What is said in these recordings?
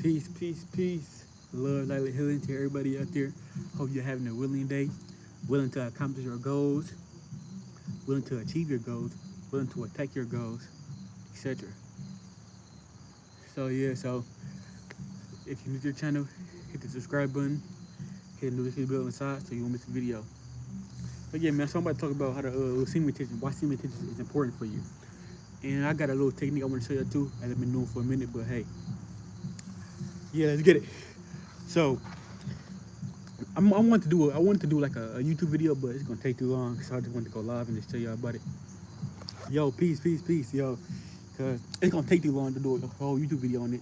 Peace, peace, peace. Love, light, healing to everybody out there. Hope you're having a willing day, willing to accomplish your goals, willing to achieve your goals, willing to attack your goals, etc. So if you're new to your channel, hit the subscribe button, hit the notification bell on the side so you won't miss a video. But yeah, man, so I'm about to talk about how to semen retention, why semen retention is important for you. And I got a little technique I want to show you too, as I've been doing for a minute, but hey, yeah, let's get it. So I wanted to do like a YouTube video, but it's gonna take too long, so I just wanted to go live and just tell y'all about it. Yo, peace, peace, peace, yo, cause it's gonna take too long to do a whole YouTube video on it,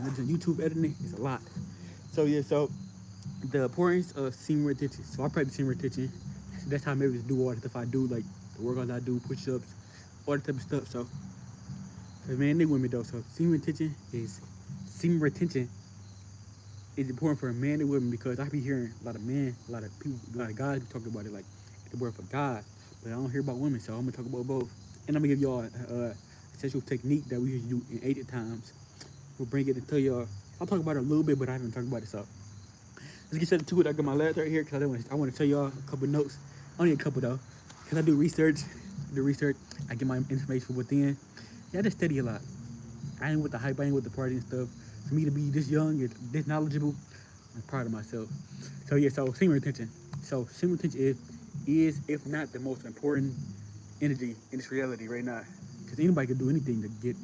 and just YouTube editing is a lot. So yeah, so the importance of semen retention. So I practice semen retention. That's how I'm able to do all the stuff I do, like the workouts I do, push-ups, all that type of stuff. So man, they women though. So semen retention is important for a man and women, because I be hearing a lot of men, a lot of people, a lot of guys be talking about it like the word for God, but I don't hear about women, so I'm gonna talk about both. And I'm gonna give y'all a sexual technique that we used to do in ancient times. We'll bring it and tell y'all. I'll talk about it a little bit, but I haven't talked about it, so let's get straight to it. I got my labs right here because I want to tell y'all a couple notes. Only a couple though, because I do research. I get my information from within. Yeah, I just study a lot. I ain't with the hype, I ain't with the party and stuff. For me to be this young and this knowledgeable, I'm proud of myself. So yeah, so semen retention. So semen retention is if not the most important energy in this reality right now. Because anybody can do anything to get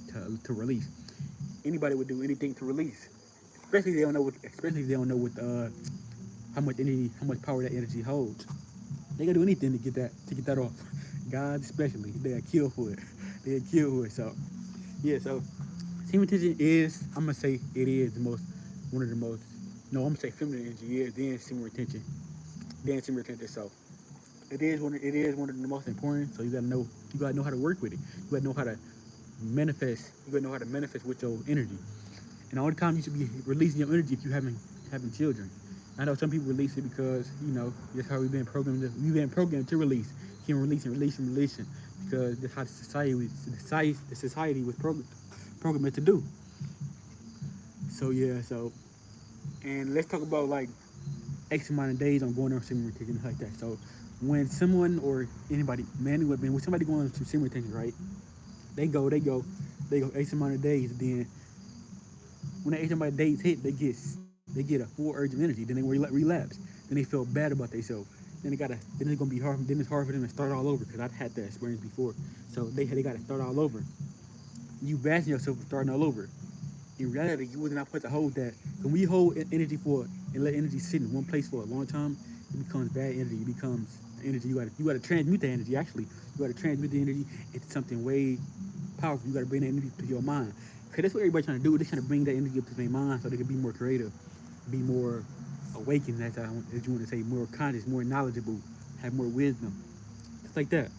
to release. Anybody would do anything to release. Especially if they don't know what how much energy, how much power that energy holds. They can do anything to get that off. God especially, they'll kill for it. They'll kill for it. So yeah, so semen retention is, I'm gonna say it is one of the most, no, I'm gonna say feminine energy, yeah, then semen retention. So it is one of the most important. So you gotta know how to work with it. You gotta know how to manifest. You gotta know how to manifest with your energy. And all the time you should be releasing your energy if you having children. I know some people release it because, that's how we've been programmed. We've been programmed to release. Keep releasing, because that's how the society was programmed to do. So yeah, and let's talk about like X amount of days on going on semen retention like that. So when someone or anybody, man or women, when somebody going to semen retention, right? They go X amount of days. Then when that X amount of days hit, they get a full urge of energy. Then they relapse. Then they feel bad about themselves. Then it's gonna be hard. Then it's hard for them to start all over, because I've had that experience before. So they gotta start all over. You bashing yourself for starting all over. In reality, you was not supposed to hold that. When we hold energy and let energy sit in one place for a long time, it becomes bad energy. It becomes energy. You gotta transmute the energy. Actually, you gotta transmute the energy into something way powerful. You gotta bring that energy to your mind. Cause that's what everybody's trying to do. They're trying to bring that energy up to their mind so they can be more creative, be more awakened, as you want to say, more conscious, more knowledgeable, have more wisdom, just like that.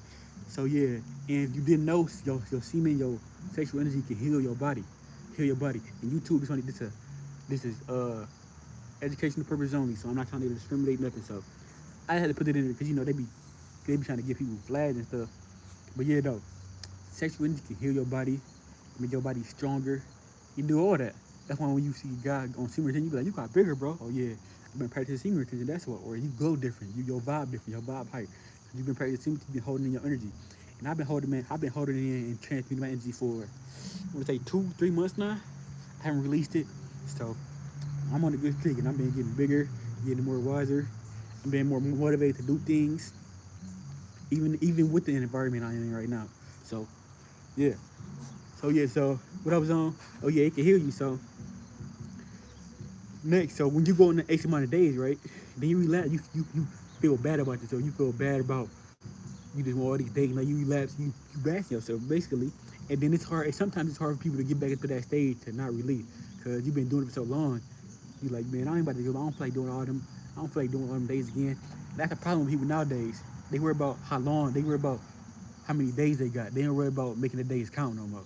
So yeah, and if you didn't know, your semen, your sexual energy can heal your body. And YouTube is only this is educational purposes only. So I'm not trying to discriminate nothing. So I had to put it in there because they be trying to give people flags and stuff. But yeah, though, sexual energy can heal your body, make your body stronger. You do all that. That's why when you see God on semen retention, you be like, you got bigger, bro. Oh yeah, I've been practicing semen retention. That's what. Or you glow different. Your vibe different. Your vibe hype. You've been practicing. You've been holding in your energy. And I've been holding it in and transmuting my energy for, I want to say 2-3 months now. I haven't released it, so I'm on a good streak, and I've been getting bigger, getting more wiser. I'm being more motivated to do things, even with the environment I'm in right now. So yeah, so what I was on. Oh yeah, it can heal you. So next, so when you go in the X amount of days, right? Then you relapse. You feel bad about yourself. You feel bad about you do all these days. Like you relapse. You bash yourself basically. And then it's hard. Sometimes it's hard for people to get back into that stage to not release, because you've been doing it for so long. You like, man, I ain't about to go. I don't feel like doing all them. I don't feel like doing all them days again. That's the problem with people nowadays. They worry about how long. They worry about how many days they got. They don't worry about making the days count no more.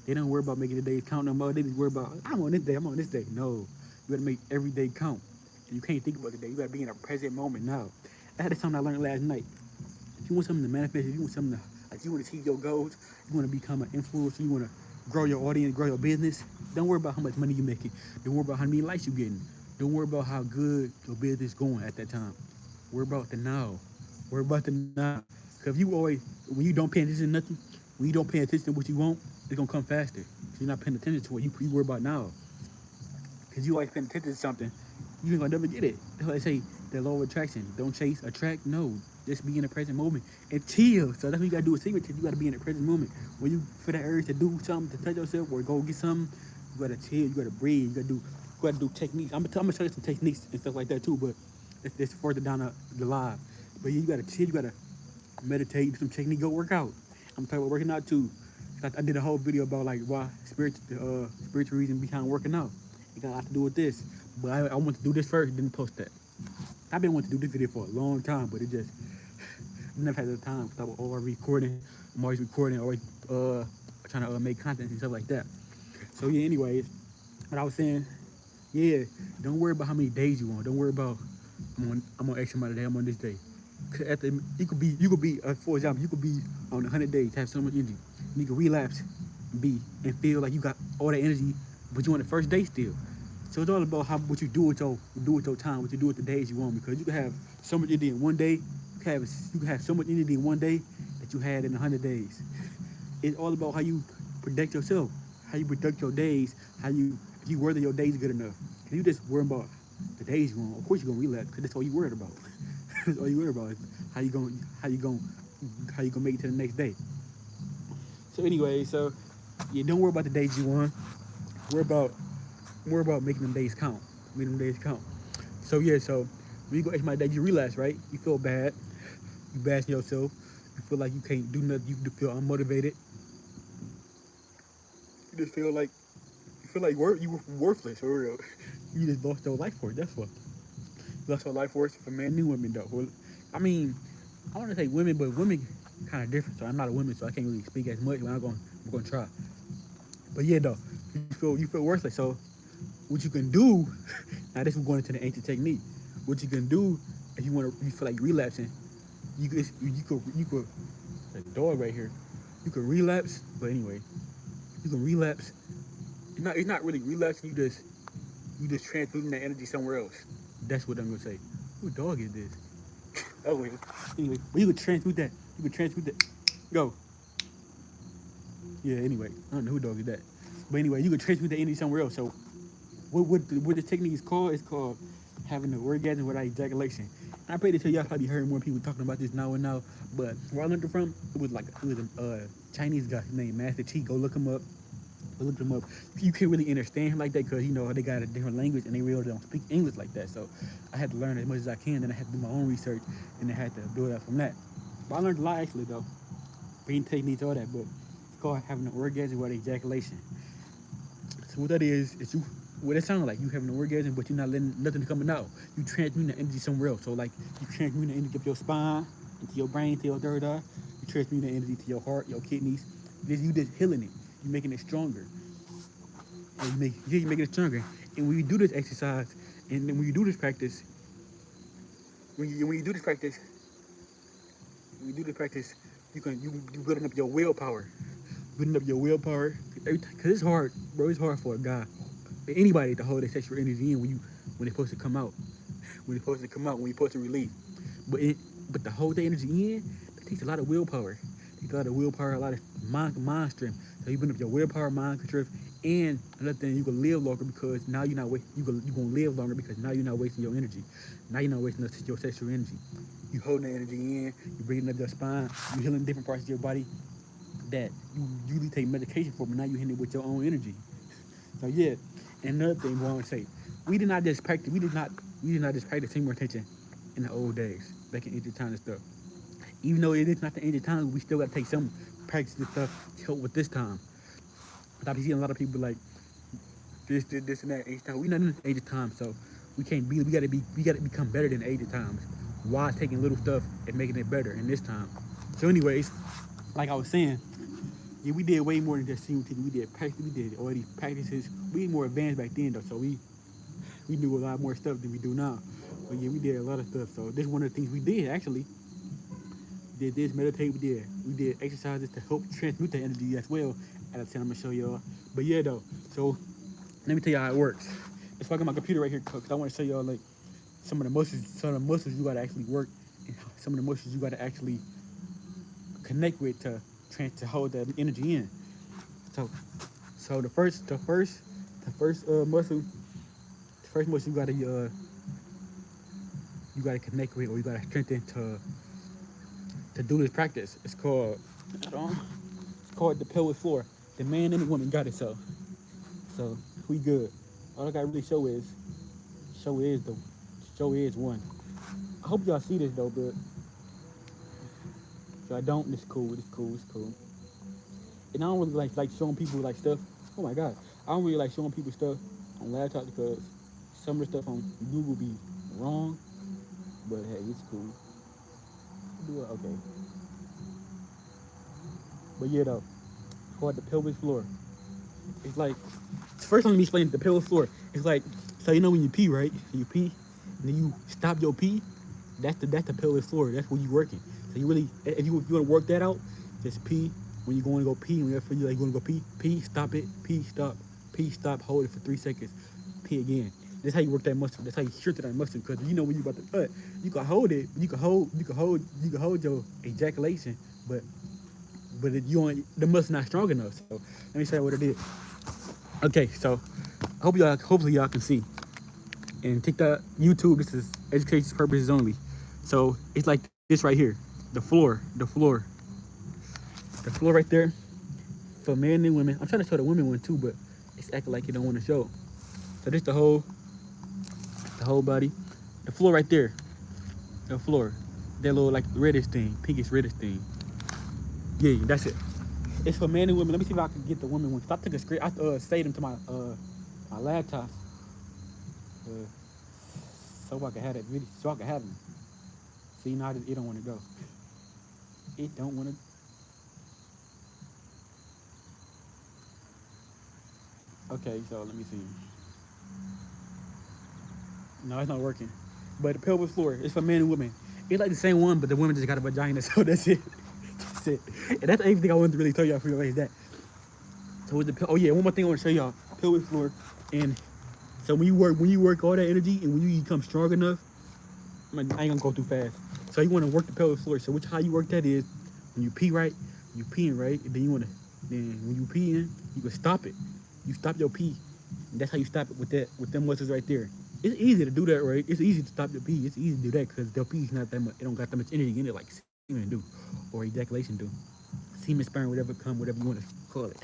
They don't worry about making the days count no more. They just worry about, I'm on this day. I'm on this day. No, you gotta make every day count. And you can't think about the day. You gotta be in a present moment now. That's something I learned last night. If you want something to manifest, if you want something to, like, you want to achieve your goals, you want to become an influencer, you want to grow your audience, grow your business, Don't worry about how much money you making. Don't worry about how many likes you getting. Don't worry about how good your business going at that time. Worry about the now. Worry about the now. Cause if you always when you don't pay attention to nothing, when you don't pay attention to what you want, it's gonna come faster. So you're not paying attention to what you worry about now. Cause you always paying attention to something, you ain't gonna never get it. That's why they say the law of attraction. Don't chase, attract. No, just be in the present moment and chill. So that's what you gotta do with secret. You gotta be in the present moment. When you feel that urge to do something, to touch yourself or go get something, you gotta chill. You gotta breathe. You gotta do techniques. I'm gonna show you some techniques and stuff like that too. But it's further down the line. But yeah, you gotta chill. You gotta meditate. Do some technique. Go work out. I'm talking about working out too. I did a whole video about like why spiritual reason behind working out. It got a lot to do with this. But I want to do this first, didn't post that. I've been wanting to do this video for a long time, but it just I never had the time. Cause I was always recording. I'm always recording, always trying to make content and stuff like that. So yeah, anyways, what I was saying, yeah, don't worry about how many days you want. Don't worry about I'm on X amount of day. I'm on this day. Cause you could be for example, you could be on 100 days, have so much energy, and you could relapse, and feel like you got all that energy, but you on the first day still. So it's all about what you do with your time, what you do with the days you want, because you can have so much energy in one day. You can have so much energy in one day that you had in 100 days. It's all about how you protect yourself, how you protect your days, how you if you worthy your days good enough. If you just worry about the days you want, of course you're gonna relapse because that's all you worried about. That's all you worried about is how you gonna make it to the next day. So anyway, yeah, don't worry about the days you want. Worry about making them days count. Making them days count. So yeah, so when you go X my day, you relapse, right? You feel bad. You bash yourself. You feel like you can't do nothing. You feel unmotivated. You just feel like you were worthless for real. You just lost your life force. That's what. You lost your life force for men and women though. Well, I mean, I want to say women, but women kind of different. So I'm not a woman, so I can't really speak as much. But I'm gonna try. But yeah, though, you feel worthless. So what you can do now, this is going into the ancient technique. What you can do if you feel like relapsing, you could a dog right here. You could relapse, but anyway, you can relapse. It's not really relapsing. You just transmuting that energy somewhere else. That's what I'm gonna say. Who dog is this? Oh wait. Anyway, but you could transmute that. You could transmute that. Go. Yeah. Anyway, I don't know who dog is that. But anyway, you could transmute the energy somewhere else. So what the technique is called? It's called having an orgasm without ejaculation. And I pray to tell y'all probably heard more people talking about this now, but where I learned it from, it was a Chinese guy named Master Chi. Go look him up. Go look him up. You can't really understand him like that because they got a different language and they really don't speak English like that. So I had to learn as much as I can. Then I had to do my own research and I had to build up from that. But I learned a lot actually though. Breathing techniques, all that. But it's called having an orgasm without ejaculation. So what that is you what it sounds like you having an orgasm, but you're not letting nothing coming out. You transmuting the energy somewhere else. So like you transmuting the energy of your spine into your brain, to your third eye. You transmuting the energy to your heart, your kidneys. You just healing it. You're making it stronger. And you're making it stronger. And when you do this exercise, and then when you do this practice, when you do this practice, when you do this practice, you building up your willpower. Building up your willpower. Cause it's hard, bro. It's hard for a guy, anybody, to hold their sexual energy in when it's supposed to come out. When it's supposed to come out, when you're supposed to release. But to hold the energy in, it takes a lot of willpower. It takes a lot of willpower, a lot of mind strength. So you build up your willpower, mind strength, and another thing, you can live longer because now you're not you gonna live longer because now you're not wasting your energy. Now you're not wasting your sexual energy. You holding the energy in, you bringing up your spine, you healing different parts of your body that you usually take medication for, but now you hitting it with your own energy. So yeah, and another thing I want to say, we did not just practice sexual retention in the old days, back in ancient times and stuff. Even though it is not the ancient times, we still got to take some practice and stuff to help with this time. I've been seeing a lot of people like this, and that ancient time. We not in the ancient times, so we can't be. We gotta become better than ancient times. While taking little stuff and making it better in this time. So, anyways, like I was saying, yeah, we did way more than just singing. We did practice. We did all these practices. We were more advanced back then, though, so we knew a lot more stuff than we do now. But yeah, we did a lot of stuff. So this is one of the things we did actually. Did this meditate? We did exercises to help transmute the energy as well. At a time I'm gonna show y'all. But yeah, though. So Let me tell you how it works. It's like on my computer right here, because I want to show y'all like some of the muscles you gotta actually work, and some of the muscles you gotta actually connect with to hold that energy in. So, so the first muscle you gotta connect with, or you gotta strengthen to do this practice. It's called the pelvic floor. The man and the woman got it. So we good. All I gotta really show is one. I hope y'all see this though, but if I don't, it's cool. It's cool. It's cool. And I don't really like showing people like stuff. Oh my god, I don't really like showing people stuff on laptop because some of the stuff on Google be wrong. But hey, it's cool. Do it okay. But yeah though, it's called the pelvic floor. It's like first let me explain the pelvic floor. It's like so you know when you pee, right? You pee, and then you stop your pee. That's the pelvic floor. That's where you working. So you really if you want to work that out, just pee when you going to go pee. Whenever you like going to go pee, stop it, pee, stop, hold it for 3 seconds, pee again. That's how you work that muscle. That's how you strengthen that muscle. Because you know when you about to cut, you can hold it. You can hold your ejaculation, but the muscle not strong enough. So let me show you what it is. Okay, so hopefully y'all can see. And TikTok, YouTube, this is education purposes only. So it's like this right here, the floor right there for men and women. I'm trying to show the women one too, but it's acting like you don't want to show. So this the whole body, the floor right there, the floor, that little like reddish thing, pinkish reddish thing. Yeah, that's it. It's for men and women. Let me see if I can get the women one. I took a screen. I saved them to my laptop, uh, so I can have that video, so I can have them. See now it don't want to go. It don't want to. Okay, so let me see. No, it's not working. But the pelvic floor, it's for men and women. It's like the same one, but the women just got a vagina, so that's it. That's it. And that's everything I wanted to really tell y'all for your is that. So with oh yeah, one more thing I want to show y'all. Pelvic floor. And so when you work all that energy and when you become strong enough, I ain't gonna go too fast. So you want to work the pelvic floor. So how you work that is when you pee right, you peeing right, and then when you pee in, you can stop it. You stop your pee. And that's how you stop it with them muscles right there. It's easy to do that, right? It's easy to stop your pee. It's easy to do that because their pee is not that much. It don't got that much energy in it like semen do, or ejaculation do. Semen, sperm, whatever you want to call it.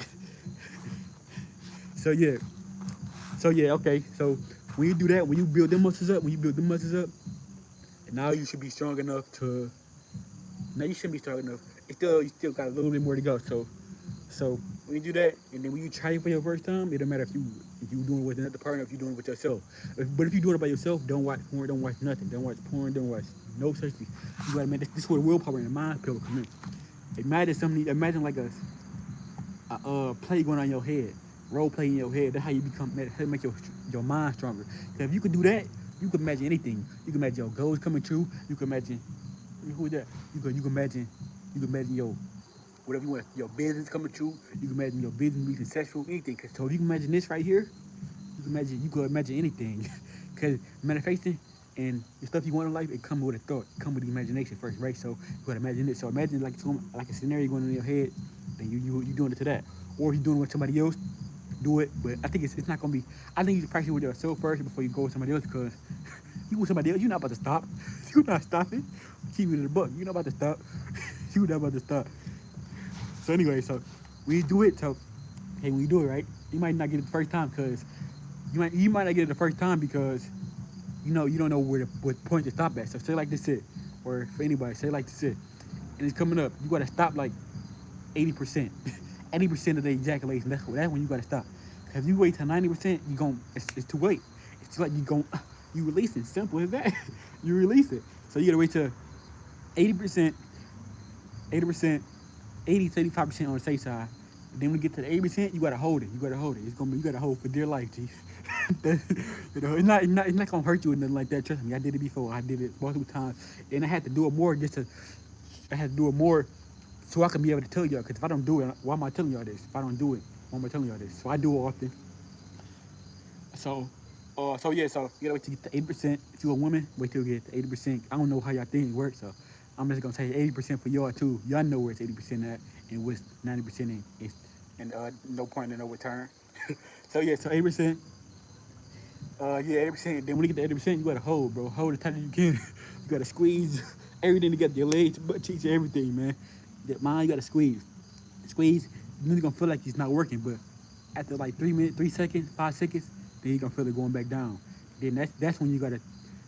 So yeah, okay. So when you do that, when you build them muscles up, and now you should be strong enough to. Now you shouldn't be strong enough. You still got a little bit more to go. So when you do that, and then when you try it for your first time, it don't matter if you doing it with another partner, if you doing it with yourself. But if you doing it by yourself, don't watch porn, don't watch nothing, don't watch porn, don't watch no such thing. You gotta make this is where willpower and the mind pill come in. Imagine like a play going on in your head, role play in your head. That's how you make your mind stronger. Because if you could do that, you can imagine anything. You can imagine your goals coming true. You can imagine who is that? You can imagine your whatever you want, your business coming true. You can imagine your business being successful, anything. Cause so if you can imagine this right here, you could imagine anything. Cause manifesting and the stuff you want in life, it come with a thought, it come with the imagination first, right? So you gotta imagine it. So imagine like a scenario going on in your head, and you doing it to that, or if you're doing it with somebody else, do it. But I think it's not gonna be. I think you should practice with yourself first before you go with somebody else, because you with somebody else, you're not about to stop. You're not stopping. Keep it in the book. You're not about to stop. You're not about to stop. So anyway, so we do it. So hey, when you do it right, you might not get it the first time because you might not get it the first time because you don't know what point to stop at. So say like this it, or for anybody, say like this it, and it's coming up. You gotta stop like 80%, 80% of the ejaculation. That's when you gotta stop. Cause if you wait till 90%, it's too late. It's like you release it. Simple as that. You release it. So you gotta wait till 80%, 80%, 80 to 85% on the safe side. Then when you get to the 80%, you gotta hold it. You gotta hold for dear life, G. It's not gonna hurt you or nothing like that. Trust me, I did it before. I did it multiple times, and I had to do it more so I can be able to tell y'all. Because if I don't do it, why am I telling y'all this? If I don't do it, why am I telling y'all this? So I do it often. So, so yeah, so you gotta wait to get to 80%. If you're a woman, wait till you get to 80%. I don't know how y'all think it works, so I'm just gonna say 80% for y'all too. Y'all know where it's 80% at, and what's 90% in. And no point in no return. So yeah, so 80%. Yeah, 80%. Then when you get to 80%, you gotta hold, bro. Hold as tight as you can. You gotta squeeze everything together. Your legs, butt cheeks, everything, man. Mine, you gotta squeeze. Squeeze. You're gonna feel like it's not working, but after like 3 minutes, 3 seconds, 5 seconds, then you're gonna feel it going back down. Then that's when you gotta.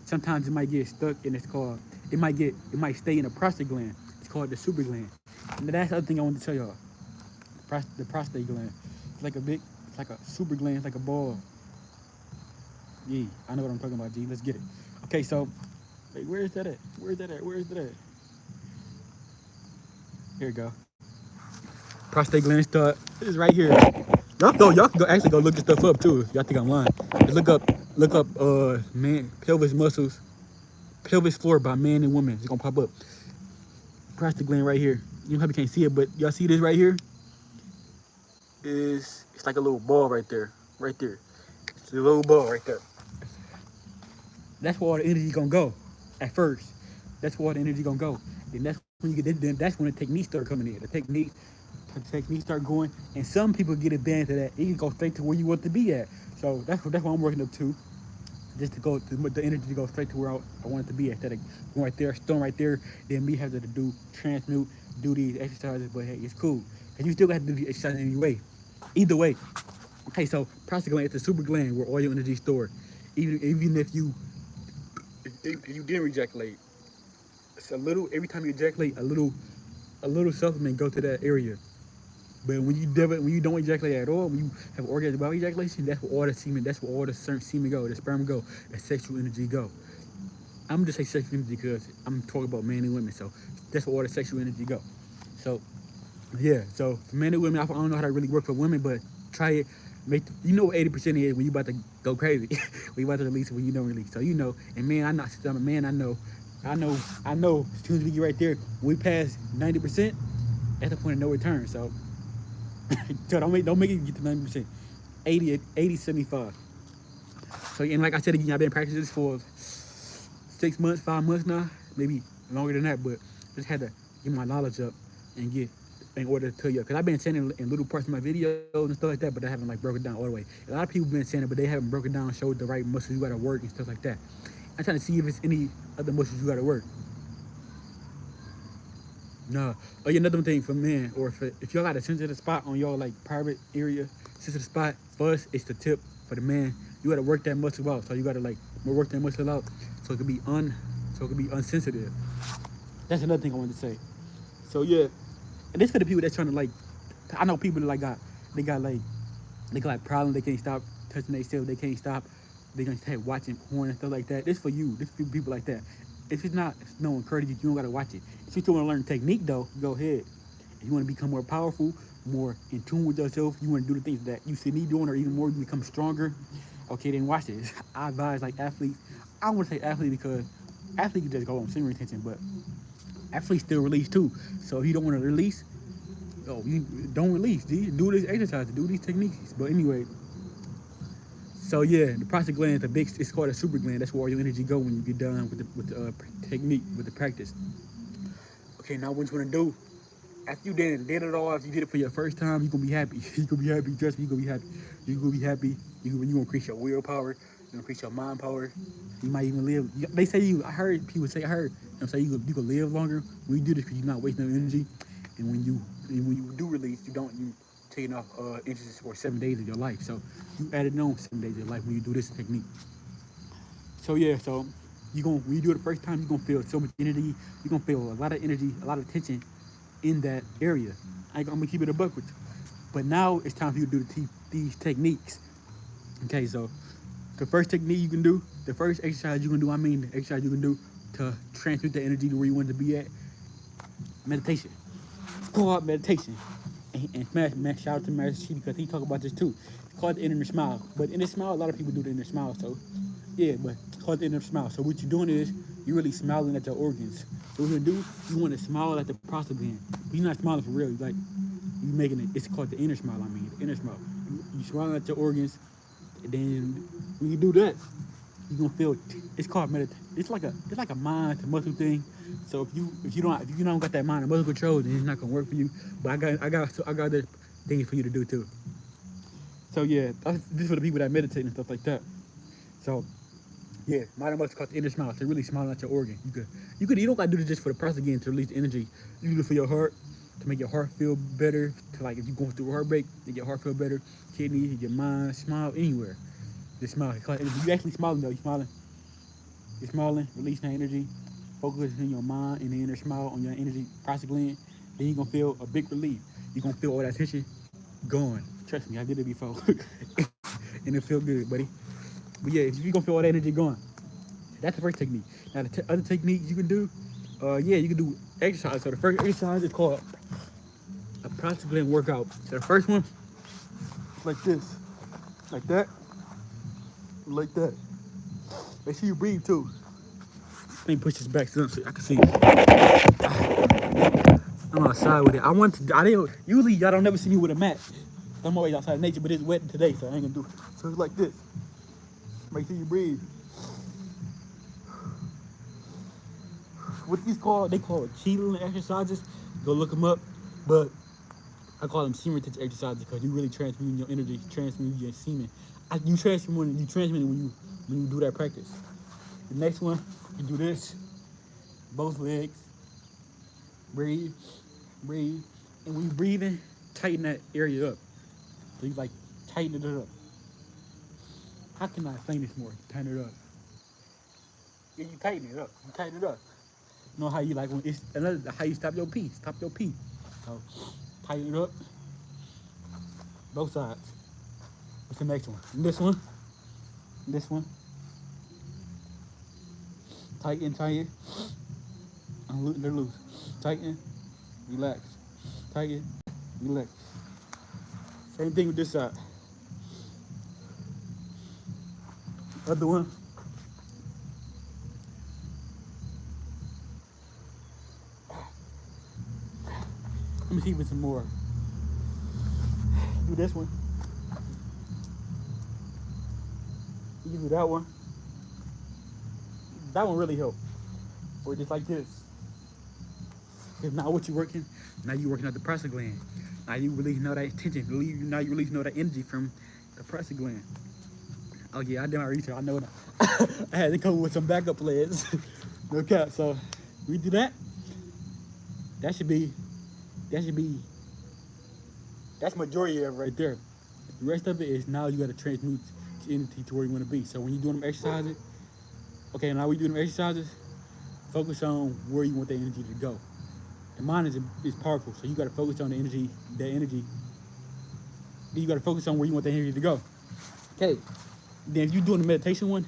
Sometimes it might get stuck, and it's called. It might stay in the prostate gland. It's called the super gland. And that's the other thing I wanted to tell y'all. The prostate gland. It's like a big. It's like a super gland. It's like a ball. Yeah, I know what I'm talking about, G. Let's get it. Okay, so, wait, where is that at? Where is that at? Where is that at? Here we go. Prostate gland start. It is right here. Y'all can go actually go look this stuff up too. If y'all think I'm lying. Just look up man pelvis muscles, pelvis floor by man and woman. It's gonna pop up. Prostate gland right here. You probably can't see it, but y'all see this right here? It's like a little ball right there. Right there. It's a little ball right there. That's where all the energy gonna go at first. That's where all the energy gonna go. Then that's when you get then that's when the techniques start coming in. The techniques start going, and some people get advantage of that. You can go straight to where you want to be at. So that's what I'm working up to. Just to go to the energy to go straight to where I want it to be instead of going right there, stone right there, then me having to do transmute, do these exercises. But hey, it's cool. Cause you still got to do the exercise anyway. Either way. Okay, so prostate gland, it's the super gland where all your energy is stored. Even if you didn't ejaculate, it's a little every time you ejaculate, a little supplement go to that area. But when you don't ejaculate at all, when you have orgasm without ejaculation, that's where all the semen go, the sperm go, the sexual energy go. I'm just say sexual energy because I'm talking about men and women, so that's where all the sexual energy go. So yeah, so for men and women, I don't know how that really work for women, but try it. You know what 80% is when you about to go crazy, when you about to release it, when you don't release. So you know, and man, since I'm a man, I know. As soon as we get right there, when we pass 90%, that's the point of no return. So, so don't make it get to 90%. 80, 75. So and like I said again, I've been practicing this for 6 months, 5 months now, maybe longer than that. But just had to get my knowledge up and get in order to tell you. Because I've been saying it in little parts of my videos and stuff like that, but I haven't like broken it down all the way. A lot of people been saying it, but they haven't broken down, showed the right muscles you gotta work and stuff like that. I'm trying to see if it's any other muscles you gotta work. No. Oh yeah, another thing for men, or if y'all got a sensitive spot on y'all like private area, sensitive spot, for us, it's the tip. For the man, you gotta work that muscle out. So you gotta like work that muscle out so it could be unsensitive. That's another thing I wanted to say. So yeah, and this for the people that's trying to like, I know people that like they got like problems. They can't stop touching themselves. They can't stop. They gonna start watching porn and stuff like that. This for you. This for people like that. If it's not, if no one encourages you, you don't gotta watch it. If you still wanna learn technique though, go ahead. If you wanna become more powerful, more in tune with yourself, you wanna do the things that you see me doing, or even more, you become stronger. Okay, then watch this. I advise like athletes. I don't wanna say athlete because athletes can just go on swimming retention, but athletes still release too. So if you don't wanna release, you don't release. Do this exercise, do these techniques. But anyway, so yeah, the prostate gland is it's called a super gland. That's where all your energy go when you get done with the technique, with the practice. Okay, now what you wanna do? After you did it all, after you did it for your first time, you gonna be happy. You gonna be happy. Trust me, you gonna be happy. You gonna be happy. You gonna increase your willpower. You gonna increase your mind power. You might even live. They say you. I heard people say. I'm saying you can live longer when you do this because you're not wasting no energy. And when you do release, you taking off inches for 7 days of your life. So you added on 7 days of your life when you do this technique. So yeah, so when you do it the first time, you're gonna feel so much energy. You're gonna feel a lot of energy, a lot of tension in that area. I'm gonna keep it a buck with you. But now it's time for you to do these techniques. Okay, so the first technique you can do, the first exercise you can do, the exercise you can do to transmute the energy to where you want it to be at, meditation. It's called meditation. And shout out to Master Chi because he talk about this too. It's called the inner smile. But inner smile, a lot of people do the inner smile. So yeah, but it's called the inner smile. So what you're doing is you're really smiling at your organs. So what you're gonna do, you want to smile at the prostate gland. But you're not smiling for real. You making it. It's called the inner smile. The inner smile. You smiling at your organs, and then When you do that, you're gonna feel it's called meditation. It's like a mind to muscle thing. So if you don't got that mind and muscle control, then it's not gonna work for you. But I got other things for you to do too. So yeah, this is for the people that meditate and stuff like that. So yeah, mind and muscle called the inner smile. So really smiling at your organ. You don't gotta do this just for the press again to release the energy. You do it for your heart to make your heart feel better. To like if you're going through a heartbreak, make your heart feel better. Kidneys, your mind, smile anywhere. Just smile. You actually smiling though. You're smiling, releasing that energy, focus in your mind and the inner smile on your energy process gland. Then you're gonna feel a big relief. You're gonna feel all that tension gone. Trust me, I did it before. And it feel good, buddy. But yeah, if you're gonna feel all that energy gone, that's the first technique. Now the other techniques you can do, you can do exercise. So the first exercise is called a process gland workout. So the first one, like this, like that, like that. Make sure you breathe too. Let me push this back so I can see. I'm outside with it. I didn't, usually y'all don't never see me with a mat. I'm always outside in nature, but it's wet today, so I ain't gonna do it. So it's like this. Make sure you breathe. What these called, they call it cheating exercises. Go look them up. But I call them semen retention exercises because you really transmute your energy, transmute your semen. You transmit when you do that practice. The next one, you do this, both legs, breathe, breathe. And when you breathing, tighten that area up. So you like tighten it up. How can I explain this more? Tighten it up. Yeah, you tighten it up. You tighten it up. You know how you like when it's another how you stop your pee. Stop your pee. So tighten it up. Both sides. What's the next one? And this one. And this one. Tighten, tighten. They're loose. Tighten, relax. Tighten, relax. Same thing with this side. Other one. Let me see if it's some more. Do this one. You can do that one. That one really helped. Or just like this. Because now what you working? Now you working at the pressure gland. Now you releasing all that tension. Now you releasing all that energy from the pressure gland. Oh yeah, I did my research. I know that. I had to come with some backup plans. No cap. So we do that. That should be. That's majority of it right there. The rest of it is now you got to transmute energy to where you want to be. So when you're doing them exercises, okay, now we do them exercises. Focus on where you want the energy to go. The mind is powerful, so you got to focus on the energy. Then you got to focus on where you want the energy to go. Okay. Then if you're doing the meditation one,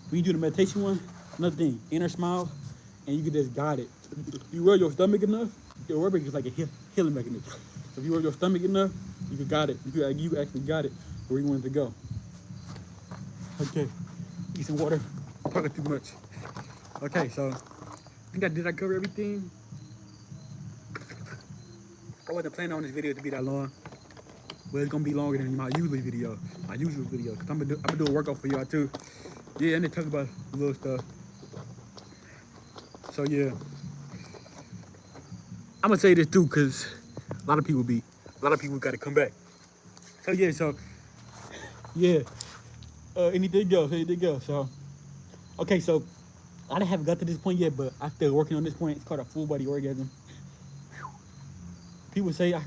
when you do the meditation one, another thing, inner smile, and you can just guide it. If you roll your stomach enough, your rubber is like a healing mechanism. So if you roll your stomach enough, you can guide it. You actually got it where you want it to go. Okay, eat some water. I'm talking too much. Okay, so did I cover everything? I wasn't planning on this video to be that long, but it's gonna be longer than my usual video. Cause I'm gonna do a workout for y'all too. Yeah, and they talk about little stuff. So yeah, I'm gonna say this too, cause a lot of people gotta come back. So yeah. Anything else? So okay, so I haven't got to this point yet, but I'm still working on this point. It's called a full body orgasm. People say I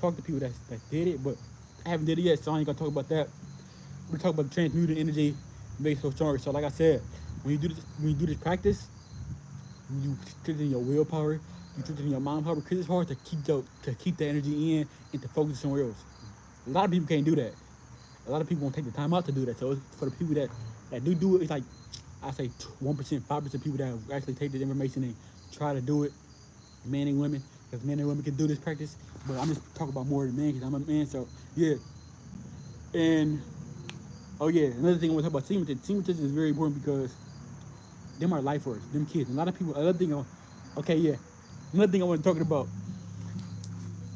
talked to people that did it, but I haven't did it yet, so I ain't gonna talk about that. We're talking about transmuting energy, make it so stronger. So like I said, when you do this practice, you strengthen your willpower, you strengthen your mind power, because it's hard to keep the energy in and to focus somewhere else. A lot of people can't do that. A lot of people won't take the time out to do that. So it's for the people that do it, it's like I say 1%, 5% people that actually take this information and try to do it, men and women, because men and women can do this practice. But I'm just talking about more than men because I'm a man. So yeah. And oh yeah, another thing I want to talk about semen retention is very important because them are life force, them kids. A lot of people. Another thing I want to talk about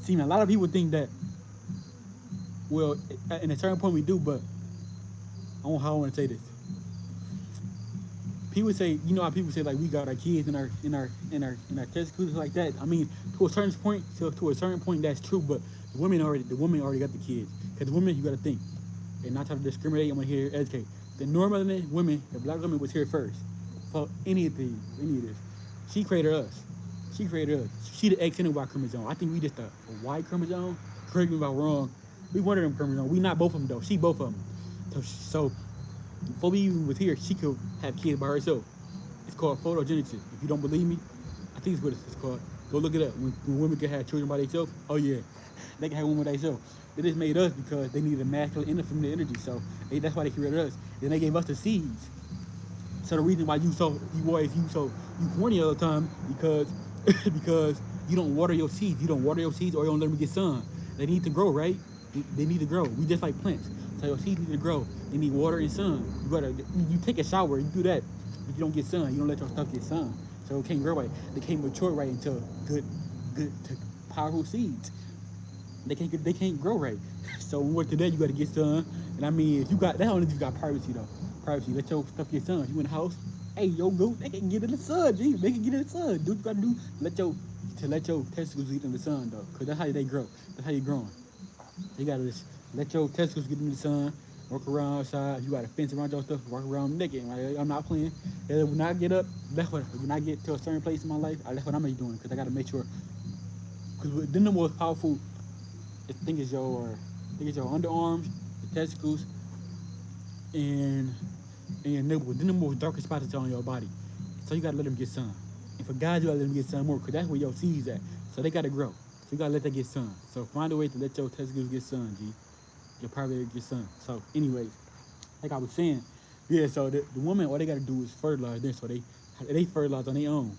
semen. A lot of people think that, well, at a certain point we do, but how I want to say this. People say, you know how people say like we got our kids in our testicles like that. I mean, to a certain point, to a certain point, that's true. But the women already got the kids. Because the women, you got to think, and not try to discriminate. I'm gonna hear educate. The normal women, the black woman was here first for any of this. She created us. She created us. She the X and the Y chromosome. I think we just a Y chromosome. Correct me if I'm wrong. We one of them chromosomes. We not both of them though. She both of them. So before we even was here, she could have kids by herself. It's called photogenesis. If you don't believe me, I think it's what it's called. Go look it up. When women can have children by themselves, oh yeah, they can have women by themselves. They just made us because they needed a masculine and a feminine energy. So that's why they created us. Then they gave us the seeds. So the reason why you horny all the time because because you don't water your seeds. You don't water your seeds or you don't let them get sun. They need to grow, right? They need to grow. We just like plants. So your seeds need to grow. They need water and sun. You take a shower, you do that. But you don't get sun. You don't let your stuff get sun. So it can't grow right. They can't mature right into good powerful seeds. They can't grow right. So what to that you gotta get sun. And I mean if you got that only if you got privacy though. Privacy, let your stuff get sun. You in the house, hey yo go, they can get in the sun, G. They can get in the sun. Do what you gotta do. Let your testicles get in the sun though. Cause that's how they grow. That's how you growing. You gotta just let your testicles get in the sun, walk around outside. You got a fence around your stuff, walk around naked. Like, I'm not playing. And when I get up, when I get to a certain place in my life, that's what I'm gonna be doing. Cause I gotta make sure. Cause then the most powerful thing is your underarms, the testicles, and your nipples. Then the most darkest spots on your body. So you gotta let them get sun. And for guys, you gotta let them get sun more, cause that's where your seeds at. So they gotta grow. So you gotta let that get sun. So find a way to let your testicles get sun, G. Your private get sun. So anyways, like I was saying, yeah. So the woman, all they gotta do is fertilize them. So they fertilize on their own.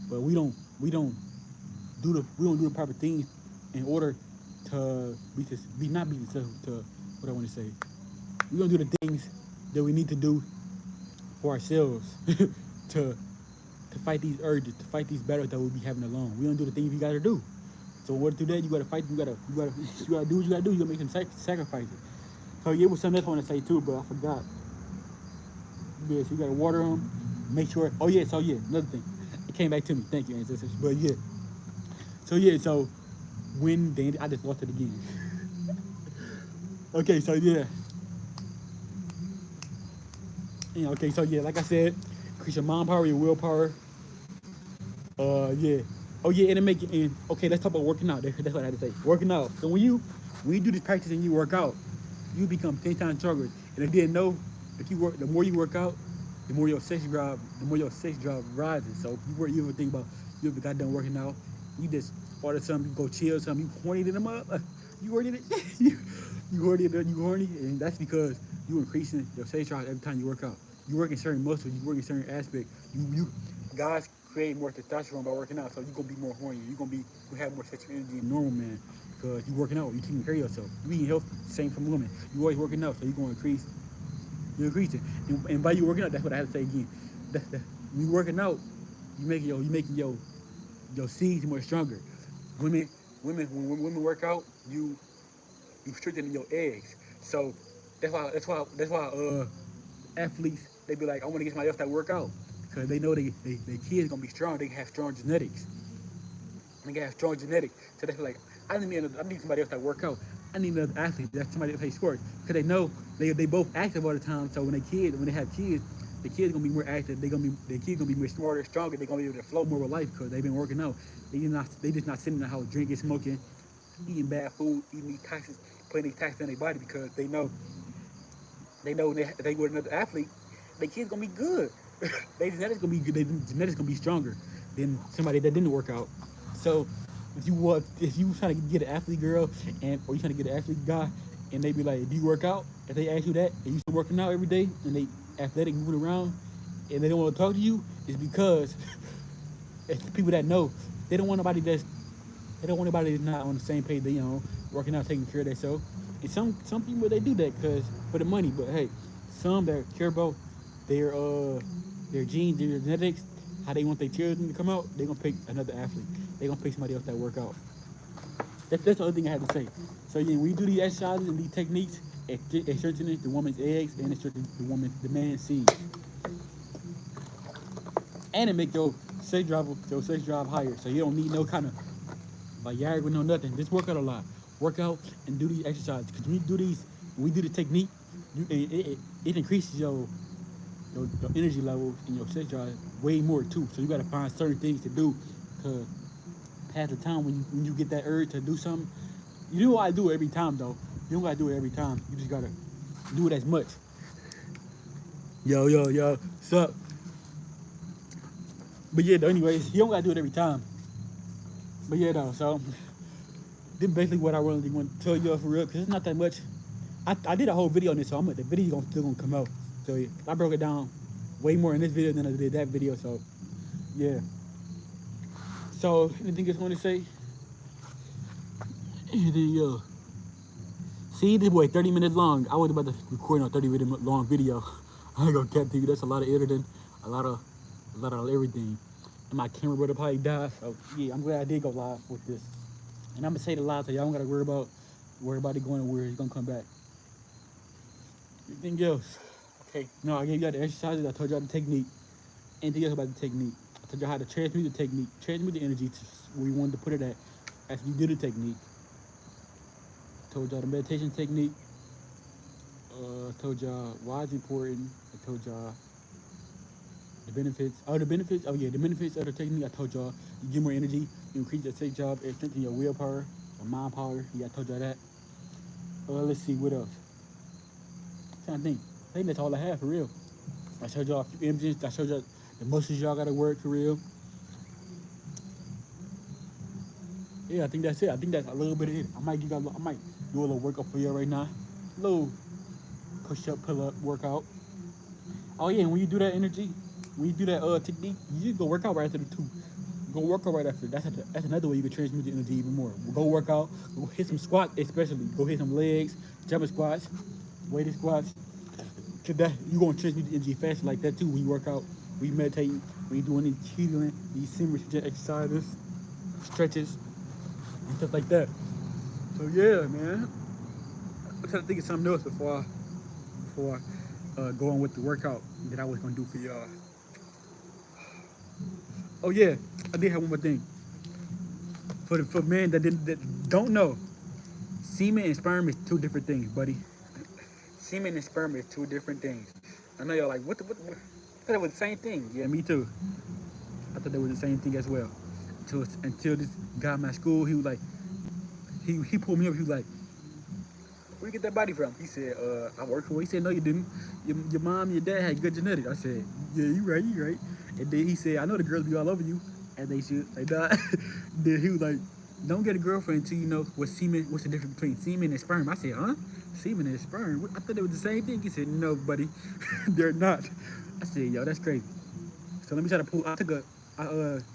But we don't do the proper things in order to not be to what I want to say. We don't do the things that we need to do for ourselves to fight these urges, to fight these battles that we'll be having alone. We don't do the things we gotta do. So what to do that? You gotta fight. You gotta do what you gotta do. You gotta make some sacrifices. So yeah, it was something else I want to say too, but I forgot. Yeah, so you gotta water them. Make sure. Oh yeah, so yeah, another thing. It came back to me. Thank you, ancestors. But yeah. So when I just lost it again. Okay, so yeah. Okay, so yeah, like I said, increase your mind power, your willpower. Yeah. Oh yeah, and it make it. And okay, let's talk about working out. That's what I had to say. Working out. So when you do this practice and you work out, you become 10 times stronger. And I didn't know if you work, the more you work out, the more your sex drive rises. So if you ever think about you ever got done working out, you just order something, you go chill something, you horny them up. You horny it. you horny, and that's because you increasing your sex drive every time you work out. You work in certain muscles, you work in certain aspects. You guys create more testosterone by working out, so you're gonna be more horny. You're gonna have more sexual energy than normal man because you working out, you taking care of yourself. You eating healthy, same from women. You always working out, so you're gonna increase. You're increasing, and by you working out, that's what I have to say again. When you working out, you making your seeds more stronger. Women, when women work out, you strengthen your eggs. So that's why athletes they be like, I want to get somebody else that work out because they know they kids gonna be strong. They have strong genetics. They have strong genetics. So they feel like I need somebody else that work out. I need another athlete. That's somebody that plays sports because they know they both active all the time. So when they have kids, the kids gonna be more active. The kids gonna be more smarter, stronger. They're gonna be able to flow more with life because they've been working out. They just not sitting in the house drinking, smoking, eating bad food, eating these toxins, putting these toxins in their body because they know if they were another athlete, their kids gonna be good. Their genetics gonna be good. Their genetics gonna be stronger than somebody that didn't work out. So if you trying to get an athlete girl or you trying to get an athlete guy, and they be like, do you work out? If they ask you that, and you still working out every day, and they athletic moving around, and they don't want to talk to you, it's because it's the people that know they don't want nobody that's not on the same page. They working out, taking care of themselves. And some people they do that because for the money, but hey, some that care about their genes, their genetics, how they want their children to come out, they gonna pick another athlete. They gonna pick somebody else that work out. That's the other thing I had to say. So yeah, when you do these exercises and these techniques, It strengthens the woman's eggs and it strengthens the man's seeds. And it make your sex drive higher. So you don't need no kind of Viagra, no nothing. Just work out a lot. Work out and do these exercises. Because when we do the technique, it increases your energy levels and your sex drive way more too. So you gotta find certain things to do. Cause half the time when you get that urge to do something, you don't gotta do it every time though. You don't gotta do it every time. You just gotta do it as much. Yo, sup? But yeah, though, anyways, you don't gotta do it every time. But yeah, though, so this is basically what I really want to tell you for real, because it's not that much. I did a whole video on this, so the video still gonna come out. So yeah, I broke it down way more in this video than I did that video. So yeah. So anything else you want to say? Anything See, this boy 30 minutes long. I was about to record a 30-minute long video. I ain't gonna cap to you. That's a lot of editing, a lot of everything. And my camera would have probably died. So yeah, I'm glad I did go live with this. And I'm gonna say the live so y'all don't gotta worry about it going where it's gonna come back. Anything else? Okay. No, I gave y'all the exercises. I told y'all the technique. Anything else about the technique? I told y'all how to transmute the technique, transmute the energy to where you wanted to put it at after you did the technique. Told y'all the meditation technique. Told y'all why it's important. I told y'all the benefits. The benefits. Oh yeah, the benefits of the technique. I told y'all you get more energy, you increase your sex job, and strengthen your willpower, your mind power. Yeah, I told y'all that. Let's see what else. I'm trying to think. I think that's all I have for real. I showed y'all a few images. I showed y'all the muscles y'all gotta work for real. Yeah, I think that's it. I think that's a little bit of it. I might do a little workout for you right now. A little push-up, pull-up workout. Oh yeah, and when you do that technique, you just go work out right after the two. Go work out right after. That's another way you can transmute the energy even more. Go work out. Go hit some squats, especially. Go hit some legs, jumping squats, weighted squats. Cause that you gonna transmute the energy faster like that too when you work out, when you meditate, when you doing these healing, these Semen exercises, stretches, and stuff like that. So yeah, man. I'm trying to think of something else before I go on with the workout that I was gonna do for y'all. Oh yeah, I did have one more thing. For men that don't know, semen and sperm is two different things, buddy. Semen and sperm is two different things. I know y'all like what? I thought it was the same thing. Yeah, me too. I thought they were the same thing as well. Until this guy at my school, he was like, he pulled me up. He was like, "Where you get that body from?" He said, "I worked for it." He said, "No, you didn't. Your mom, your dad had good genetics." I said, "Yeah, you right. And then he said, "I know the girls be all over you, and they should." Like that. Then he was like, "Don't get a girlfriend until you know what's the difference between semen and sperm." I said, "Huh? Semen and sperm? I thought they were the same thing." He said, "No, buddy, they're not." I said, "Yo, that's crazy." So let me try to pull. I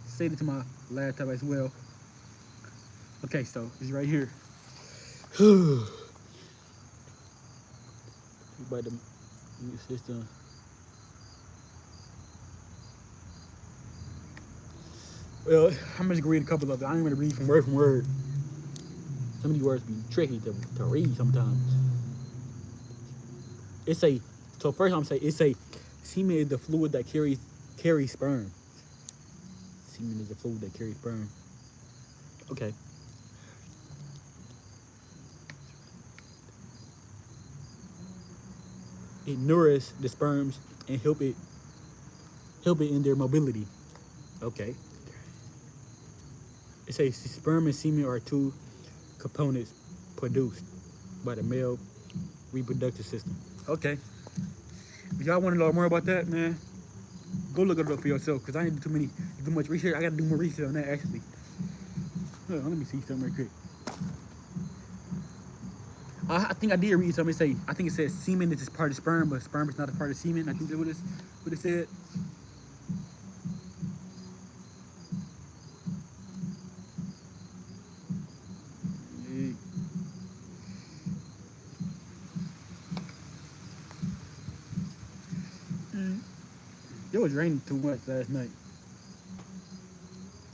saved it to my laptop as well. Okay, so it's right here. By the system. Well, I'm just gonna read a couple of them. I ain't gonna read from word. Some of these words be tricky to read sometimes. So first I'm saying semen is the fluid that carries sperm. Semen is the fluid that carries sperm. Okay. It nourishes the sperms and help it in their mobility. Okay. It says sperm and semen are two components produced by the male reproductive system. Okay. If y'all want to know more about that, man, go look it up for yourself, because I ain't do too much research. I got to do more research on that, actually. Let me see something real quick. I think I did read something. I think it says semen is part of sperm, but sperm is not a part of semen. I think that's what it said. It was raining too much last night.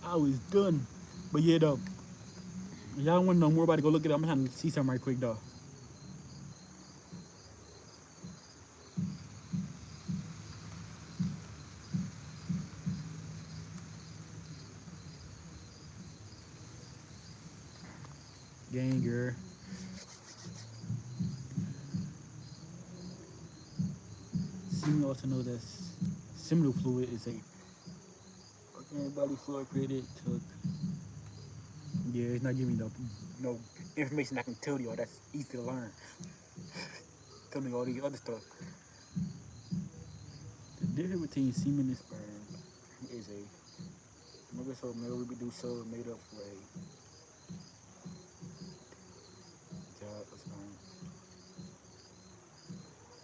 I was done. But yeah, though, if y'all want to know more about it, go look it up. I'm trying to see something right quick, though. gang, girl. Semen also knows that seminal fluid is a organic body fluid created to. Yeah, it's not giving me no information I can tell you all that's easy to learn. Tell me all these other stuff. The difference between semen and sperm is a microscope male reproducer made up for a job of sperm.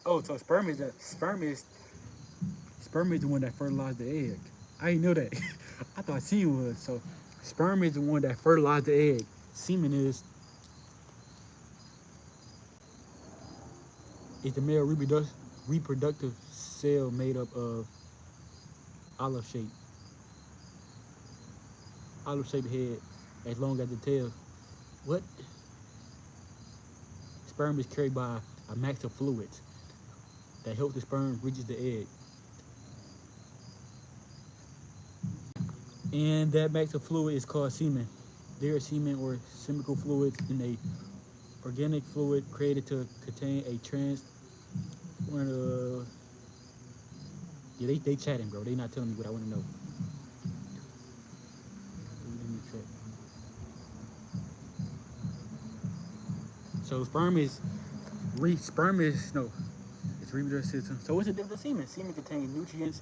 Oh, so sperm is the one that fertilized the egg. I didn't know that. I thought semen was. So sperm is the one that fertilized the egg. Semen is the male reproductive cell made up of olive shape head as long as the tail. What? Sperm is carried by a mass of fluids that help the sperm reaches the egg. And that mass of fluid is called semen. There is semen or semical fluids in a organic fluid created to contain a yeah, they chatting, bro. They not telling me what I want to know. So sperm is no, it's reproductive system. So what's the difference with semen? Semen contains nutrients,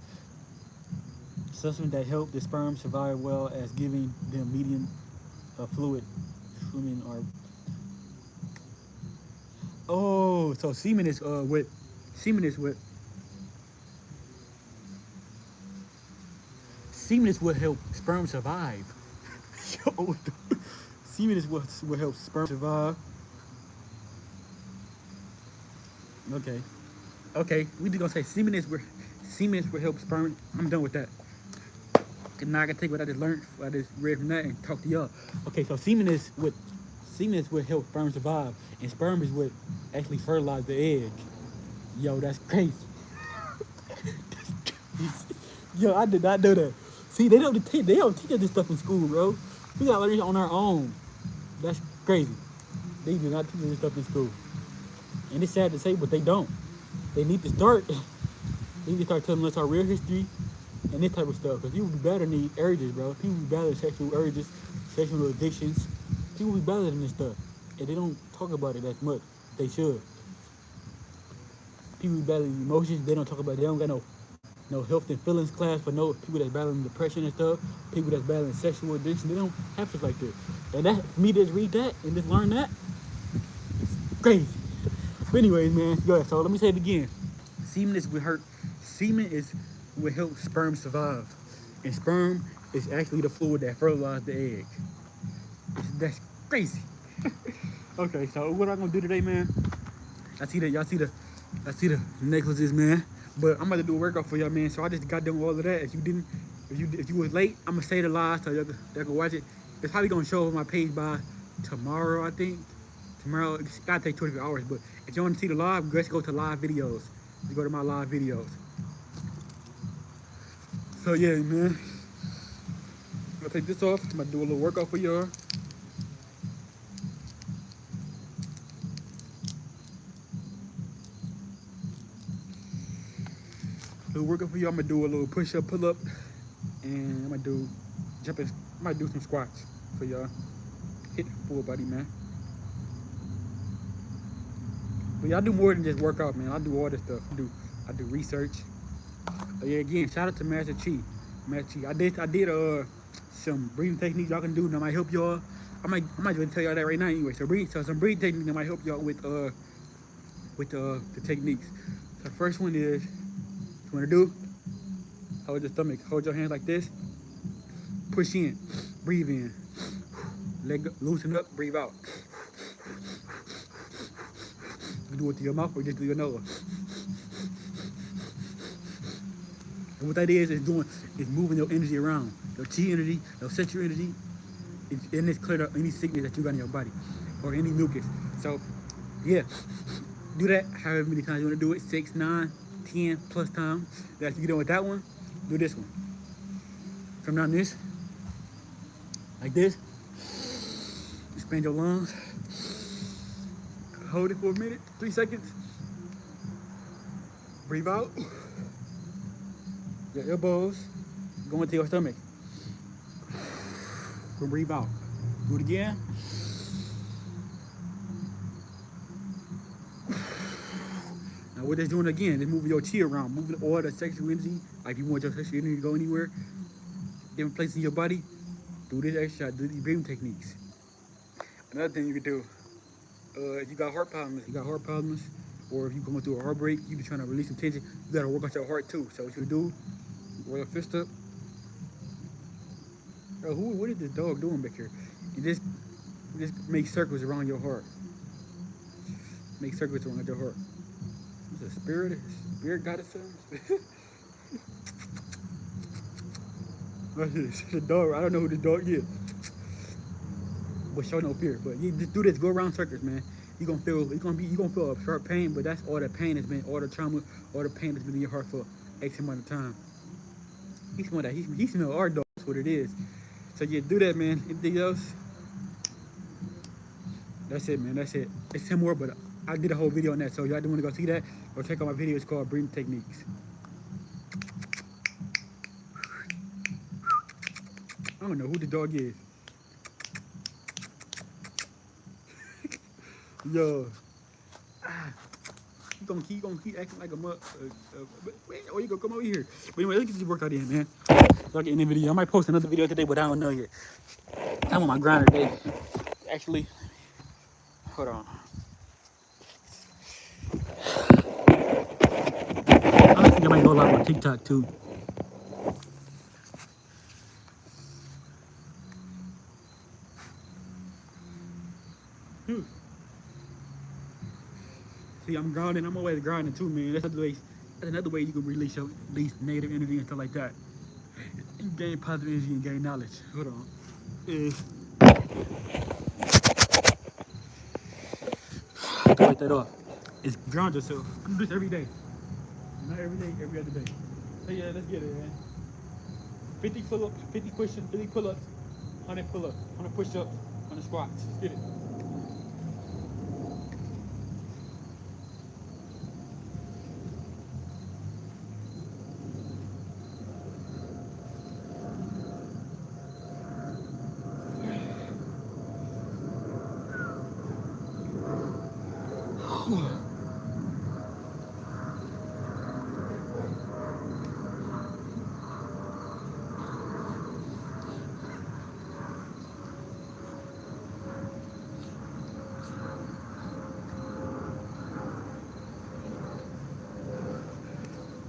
substances that help the sperm survive well as giving them medium fluid. Swimming or so semen is what semen is what semen is what helps sperm survive. Yo, semen is what helps sperm survive. Okay. Okay, we just gonna say semen is what helps sperm. I'm done with that. And now I can take what I just learned, what I just read from that, and talk to y'all. Okay, so semen is what helps sperm survive, and sperm is what actually fertilizes the egg. Yo, that's crazy. Yo, I did not know that. See, they don't teach us this stuff in school, bro. We gotta learn it on our own. That's crazy. They do not teach us this stuff in school, and it's sad to say, but they don't. They need to start. They need to start telling us our real history and this type of stuff. Because people be better than these urges, bro. People be better than sexual urges, sexual addictions. People be better than this stuff. And they don't talk about it as much. They should. People be battling emotions. They don't talk about it. They don't got no health and feelings class for no people that's battling depression and stuff. People that's battling sexual addiction. They don't have stuff like this. And that, for me to just read that and just learn that, it's crazy. But anyways, man, so let me say it again. Semen is what helps sperm survive. And sperm is actually the fluid that fertilizes the egg. That's crazy. Okay, so what I'm gonna do today, man? I see the necklaces, man. But I'm about to do a workout for y'all, man. So I just got done with all of that. If you was late, I'm gonna say the live so y'all can watch it. It's probably gonna show on my page by tomorrow, I think. Tomorrow, it's gotta take 24 hours, but if you want to see the live, just go to live videos. Just go to my live videos. So yeah, man. I'm gonna take this off. I'm gonna do a little workout for y'all. Little workout for y'all. I'm gonna do a little push-up, pull-up, and I'm gonna do jumping. I might do some squats for y'all. Hit full body, man. But y'all do more than just work out, man. I do all this stuff. I do research. Yeah, again, shout out to Master Chi. I did some breathing techniques y'all can do that might help y'all. I might just tell y'all that right now anyway. So some breathing techniques that might help y'all with the techniques. So the first one is, you wanna do, hold your stomach, hold your hands like this, push in, breathe in, let go, loosen up, breathe out. You do it to your mouth or just do your nose. And what that is moving your energy around, your chi energy, your sexual energy, and it's cleared up any sickness that you got in your body or any mucus. So, yeah, do that however many times you want to do it, 6, 9, 10 plus times. After you get done with that one, do this one. Come down this, like this, expand your lungs. Hold it for a minute, 3 seconds. Breathe out. Your elbows go into your stomach. Go breathe out. Do it again. Now what that's doing again is moving your chi around, moving all the sexual energy. Like you want your sexual energy to go anywhere, different places in your body. Do this exercise, do these breathing techniques. Another thing you can do, if you got heart problems, or if you're going through a heartbreak, you be trying to release some tension, you gotta work on your heart too. So what you do, roll your fist up. Bro, what is this dog doing back here? You just make circles around your heart. Make circles around your heart. Is a spirit got it something? What's this? The dog, I don't know who the dog is. But show no fear. But you just do this, go around circles, man. You gonna feel a sharp pain, but that's all the pain that's been, all the trauma, all the pain that's been in your heart for X amount of time. He smell that. He smell our dog. That's what it is. So yeah, do that, man. Anything else? That's it, man. That's it. It's 10 more, but I did a whole video on that. So y'all do want to go see that, or check out my video. It's called Breathing Techniques. I don't know who the dog is. Yo. You gonna keep acting like a mug. Or you gonna come over here. But anyway, let's get this workout in, man. So I get in the video. I might post another video today, but I don't know yet. I'm on my grinder today. Actually, hold on. I think I might go live on TikTok too. See, I'm grinding. I'm always grinding too, man. That's another way you can release negative energy and stuff like that. And gain positive energy and gain knowledge. Hold on. To write that off. It's ground yourself. I'm doing this every day. Not every day, every other day. So yeah, let's get it, man. 50 pull-ups, 50 push-ups, 50 pull-ups, 100 pull-ups, 100 push-ups, 100 squats. Let's get it.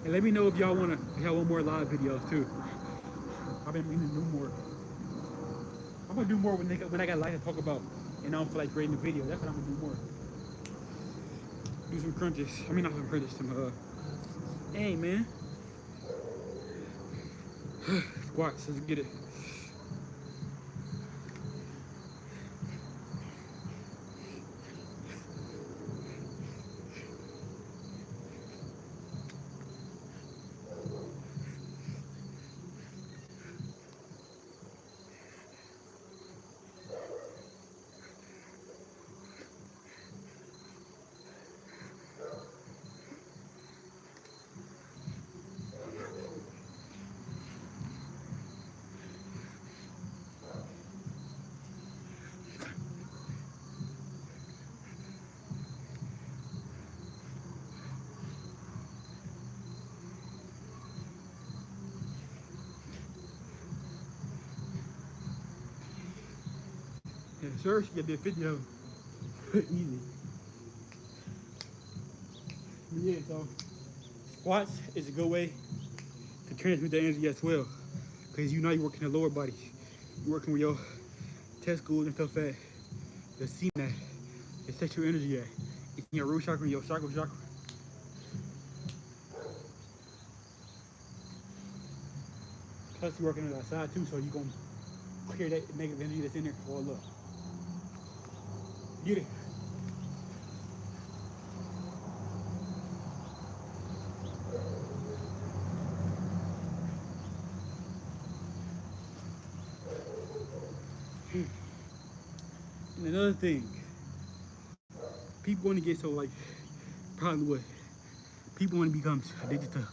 And let me know if y'all want more live videos too. I've been meaning to do more. I'm gonna do more when I got life to talk about, and I don't feel like creating a video. That's what I'm gonna do more. Do some crunches. I mean, not some crunches. Some dang, man. Squats. Let's get it. Yeah, sure, she get that video. Easy. Yeah, so squats is a good way to transmute the energy as well. Because you know you're working the lower body. You're working with your testicles and stuff at the semen at, the sexual energy at. It's in your root chakra and your chakra. Plus you're working on the outside too, so you're gonna clear that negative energy that's in there all up. Get it. And another thing, people want to get so like, probably what people want to become addicted to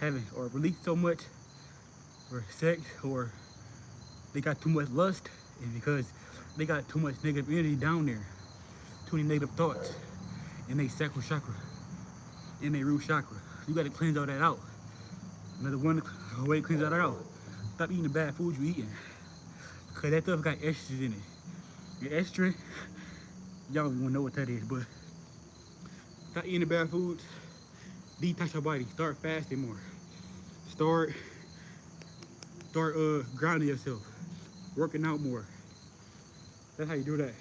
having or release so much or sex, or they got too much lust, is because they got too much negative energy down there, too many negative thoughts in their sacral chakra, in their root chakra. You got to cleanse all that out. Another one way to cleanse all that out: stop eating the bad food you eating, cause that stuff got estrogen in it. The estrogen, y'all don't even want to know what that is, but stop eating the bad foods. Detox your body. Start fasting more. Start grounding yourself. Working out more. That's how you do that.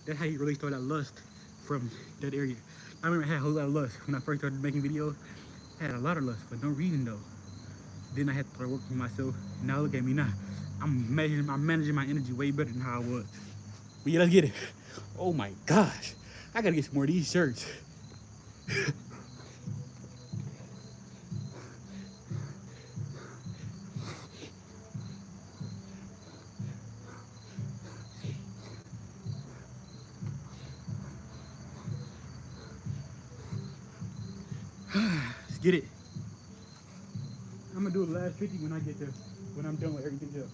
That's how you release all that lust from that area. I remember I had a whole lot of lust when I first started making videos. I had a lot of lust for no reason though. Then I had to start working on myself. And now look at me now. I'm managing my energy way better than how I was. But yeah, let's get it. Oh my gosh. I gotta get some more of these shirts. Let's get it. I'm gonna do the last 50 when I get there, when I'm done with everything else.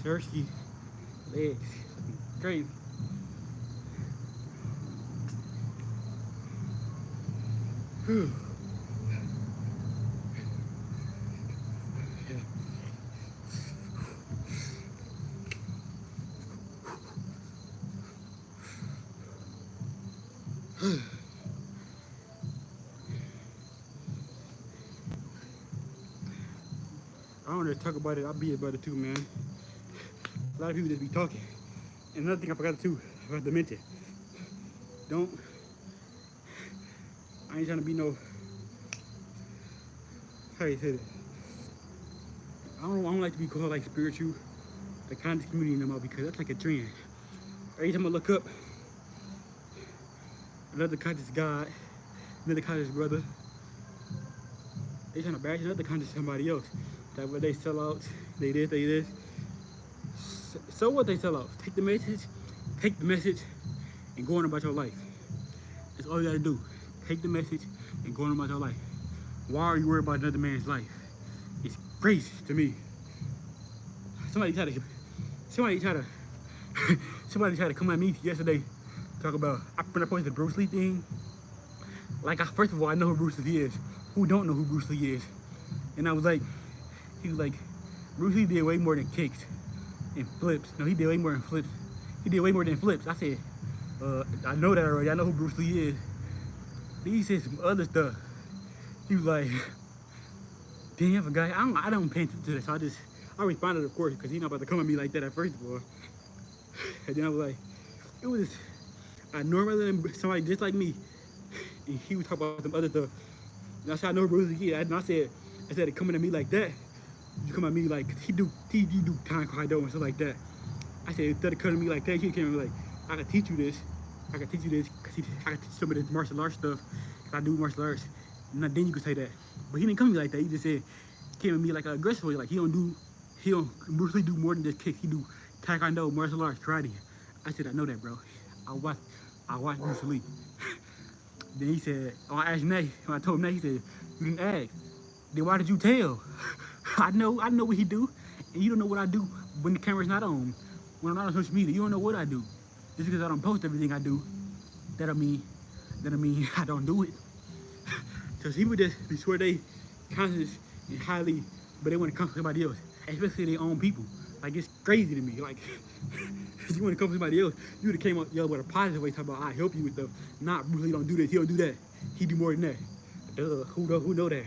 Thirsty legs, great. Whew. I don't want to talk about it. I'll be about it too, man. A lot of people just be talking. And another thing I forgot to mention. I ain't trying to be no, how you say it? I don't like to be called like spiritual, the conscious community no more, because that's like a trend. Every time I look up, another conscious God, another conscious brother, they trying to bash another conscious somebody else. That way they sell out, they this. So what they sell out? Take the message, and go on about your life. That's all you gotta do. Take the message and go on about your life. Why are you worried about another man's life? It's crazy to me. Somebody tried to come at me yesterday, talk about, when I posted the Bruce Lee thing. Like, first of all, I know who Bruce Lee is. Who don't know who Bruce Lee is? And I was like, he was like, Bruce Lee did way more than kicks and flips. No, he did way more than flips. He did way more than flips. I said, I know that already. I know who Bruce Lee is. Then he said some other stuff. He was like, damn, I forgot. I don't pay attention to this. So I responded, of course, because he's not about to come at me like that at first of all. And then I was like, I normally somebody just like me, and he was talking about some other stuff. And I said, I know Bruce Lee. And I said, coming at me like that, you come at me like, you do taekwondo and stuff like that. I said, instead of coming at me like that, he came at me like, I can teach you this. I can teach you this, because I can teach some of this martial arts stuff, because I do martial arts. And then you could say that. But he didn't come at me like that. He just said, came at me like aggressively, like Bruce Lee do more than just kicks. He do taekwondo, martial arts, karate. I said, I know that, bro. I watch Bruce Lee. Then he said, I asked Nay, when I told him that, he said, you didn't ask. Then why did you tell? I know what he do, and you don't know what I do when the camera's not on. When I'm not on social media, you don't know what I do. Just because I don't post everything I do, that don't mean I don't do it. Because people just swear they conscious and highly, but they want to come to somebody else, especially their own people. Like it's crazy to me. Like you want to come to somebody else, you would have came up with a positive way, talking about I help you with stuff. Not Bruce Lee don't do this, he don't do that. He do more than that. Who know that?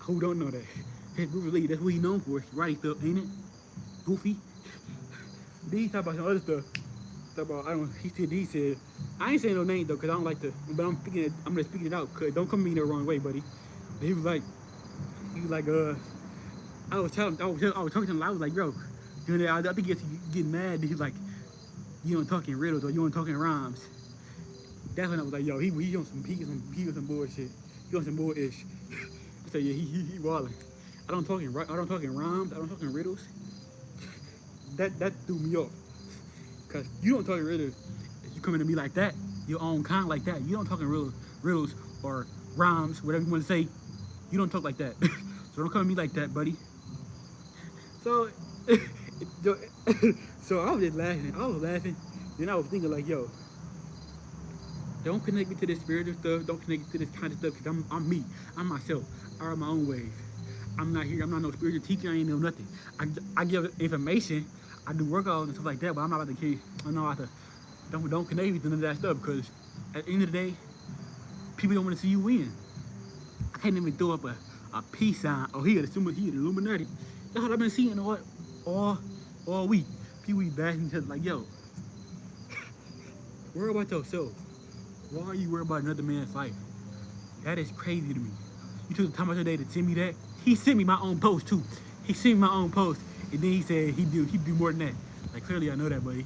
Who don't know that? Hey, Bruce Lee, that's what he known for. Right stuff, ain't it? Goofy. Then he talk about some other stuff. Talk about he said I ain't saying no name though, cause I don't like to. But I'm gonna speak it out. Cause don't come to me the wrong way, buddy. But he was like, I was talking to him. I was like, bro, you know, I think he gets getting mad. He's like, you don't talk in riddles or you don't talk in rhymes. That's when I was like, yo, he on some bullshit. He on some bullshit. I said, yeah, he wilding. I don't talk in rhymes. I don't talk in riddles. That threw me off. Cause you don't talk in riddles. If you come into me like that, your own kind like that. You don't talk in riddles or rhymes, whatever you want to say. You don't talk like that. So don't come to me like that, buddy. So, so I was just laughing. I was laughing. Then I was thinking like, yo, don't connect me to this spiritual stuff. Don't connect me to this kind of stuff. Cause I'm me. I'm myself. I ride my own wave. I'm not here. I'm not no spiritual teacher. I ain't know nothing. I give information. I do workouts and stuff like that. But I'm not about to keep. I'm not about to. Don't connect me to none of that stuff. Because at the end of the day, people don't want to see you win. I can't even throw up a peace sign. Oh, he the Illuminati. That's what I've been seeing all week. People be bashing each other like, yo, worry about yourself. Why are you worried about another man's life? That is crazy to me. You took the time out your day to send me that. He sent me my own post too. He sent me my own post, and then he said he'd do more than that. Like clearly I know that, buddy.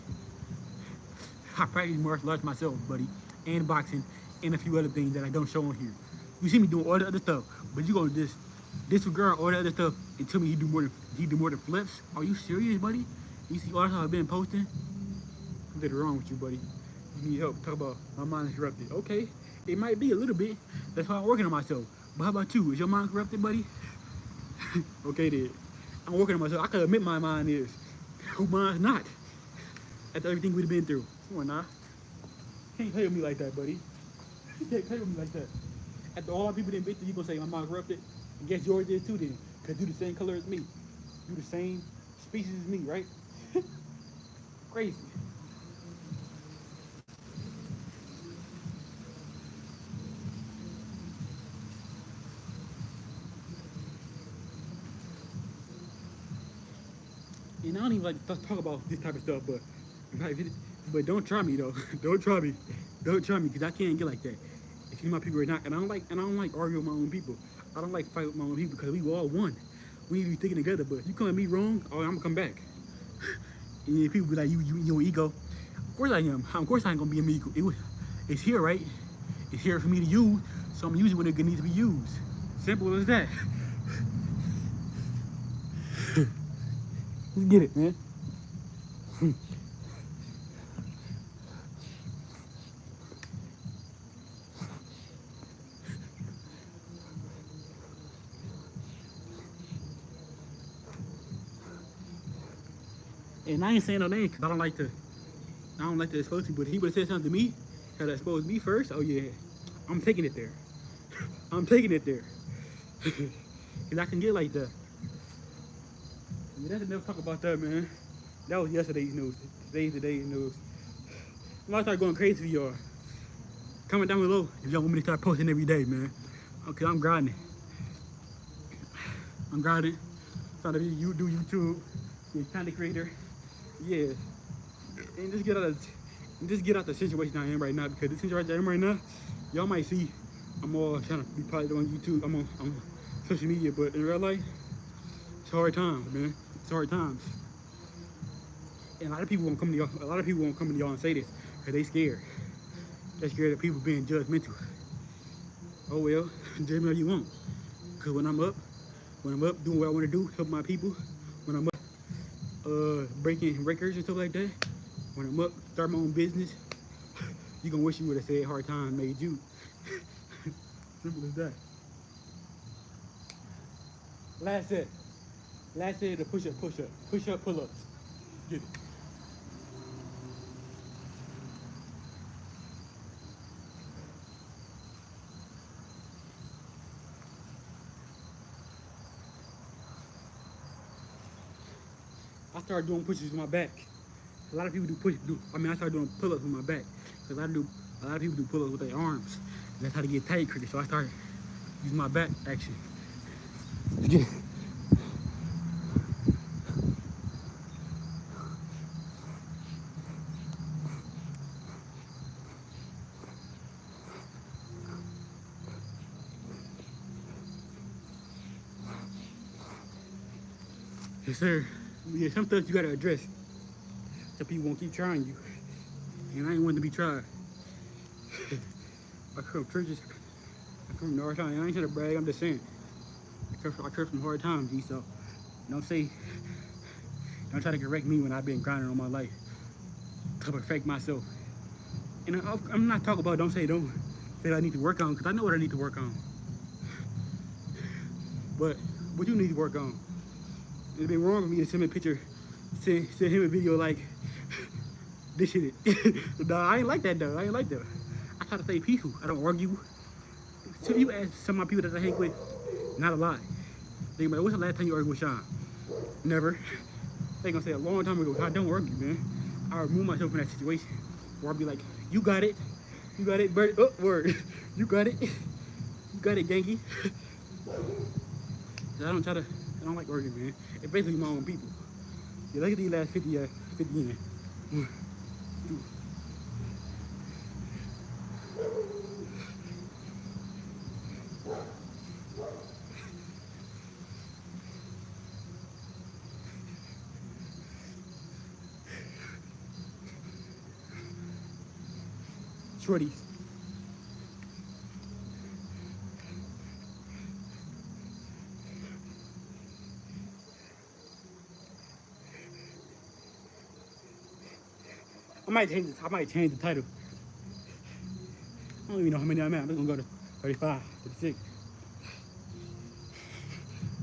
I practice martial arts myself, buddy, and boxing, and a few other things that I don't show on here. You see me doing all the other stuff, but you gonna just disregard all the other stuff and tell me he do more than flips? Are you serious, buddy? You see all the stuff I've been posting? Something wrong with you, buddy. You need help. Talk about my mind is corrupted. Okay, it might be a little bit. That's why I'm working on myself. But how about you? Is your mind corrupted, buddy? Okay, then. I'm working on myself. I can admit my mind is. Who mine's not? After everything we've been through. Come on now. Can't play with me like that, buddy. You can't play with me like that. After all our people didn't been through, you gonna say my mind corrupted? I guess yours is too then. Cause you the same color as me. You the same species as me, right? Crazy. And I don't even like to talk about this type of stuff, but don't try me though. Don't try me. Don't try me, because I can't get like that. If you my people or not, and I don't like arguing with my own people. I don't like fight with my own people because we all one. We need to be sticking together. But if you come at me wrong, oh, I'm gonna come back. And then people be like, you ego. Of course I am. Of course I ain't gonna be an ego. It's here, right? It's here for me to use, so I'm gonna use it when it needs to be used. Simple as that. Let's get it, man. And I ain't saying no name because I don't like to expose people. But he would have said something to me, had to expose me first. Oh yeah, I'm taking it there. I'm taking it there. Cause I can get like that. Yeah, let's never talk about that, man. That was yesterday's news. Today's news. I'm about to start going crazy for y'all. Comment down below if y'all want me to start posting every day, man. Okay, I'm grinding. I'm grinding. Trying to do YouTube, be a content creator. Yeah. And just get out the situation I am right now, because the situation I am right now, y'all might see I'm all trying to be popular on YouTube. I'm on social media, but in real life, it's hard times, man. It's hard times. And a lot of people won't come to y'all and say this because they scared. They're scared of people being judgmental. Oh well, judge me all you want. Cause when I'm up doing what I want to do, help my people, when I'm up breaking records and stuff like that, when I'm up start my own business, you gonna wish you would have said hard time made you. Simple as that. Last set. The push up, pull ups. Get it. started doing pushes with my back. A lot of people I started doing pull-ups with my back. Because a lot of people do pull-ups with their arms. That's how to get tight quicker. So I started using my back action. Yes, sir. Yeah, some stuff you gotta address. So people won't keep trying you. And I ain't wanting to be tried. I come from churches. I come from hard times. I ain't trying to brag. I'm just saying. I come from hard times, G. So don't try to correct me when I've been grinding all my life to perfect myself. And I'm not talking about don't say I need to work on, because I know what I need to work on. But what you need to work on. It'd be wrong for me to send him a picture, send him a video like this shit. No, I ain't like that though. I ain't like that. I try to stay peaceful. I don't argue. So you ask some of my people that I hang with, not a lot. They like, what's the last time you argued with Sean? Never. They gonna say a long time ago, I don't argue, man. I remove myself from that situation. Or I'll be like, you got it. You got it, bird. Oh, word. You got it. You got it, Genki. I don't like arguing, man. It's basically my own people. Yeah, look at these last 50 in. Shorties. I might change the title. I don't even know how many I'm at. I'm just gonna go to 35, 36.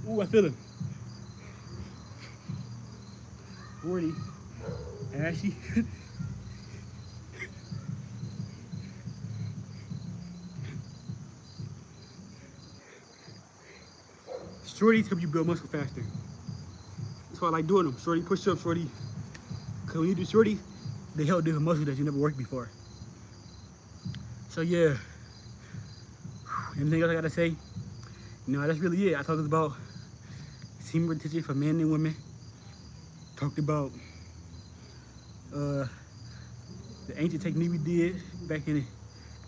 Ooh, I feel it. 40. Ashy. Shorties help you build muscle faster. That's why I like doing them. Shorty push-up, shorty. Because when you do shorty, they help different muscles that you never worked before. So yeah. Anything else I gotta say? No, that's really it. I talked about semen retention for men and women. Talked about the ancient technique we did back in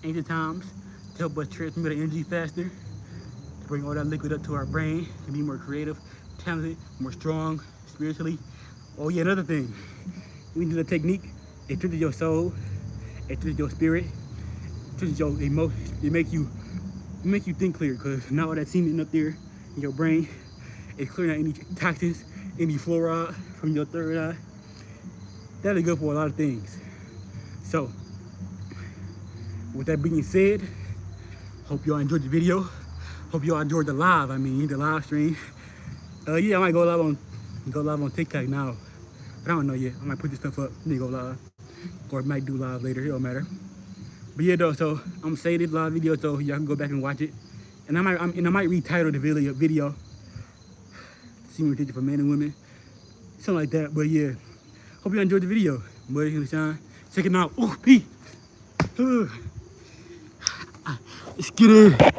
ancient times to help us transmute our energy faster, to bring all that liquid up to our brain, to be more creative, talented, more strong, spiritually. Oh yeah, another thing. We do the technique, it strengthens your soul, it strengthens your spirit, it strengthens your emotions, it make you think clear, because now all that semen up there in your brain is clearing out any toxins, any fluoride from your third eye. That'll be good for a lot of things. So, with that being said, hope y'all enjoyed the video. Hope y'all enjoyed the live stream. Yeah, I might go live on TikTok now. But I don't know yet. I might put this stuff up, then go live. Or might do live later, it don't matter. But yeah though, so I'm gonna say this live video so y'all can go back and watch it. And I might retitle the video Semen retention for men and women. Something like that. But yeah. Hope you enjoyed the video. Boy, Sean. Check it out. Ooh, pee. Let's get it.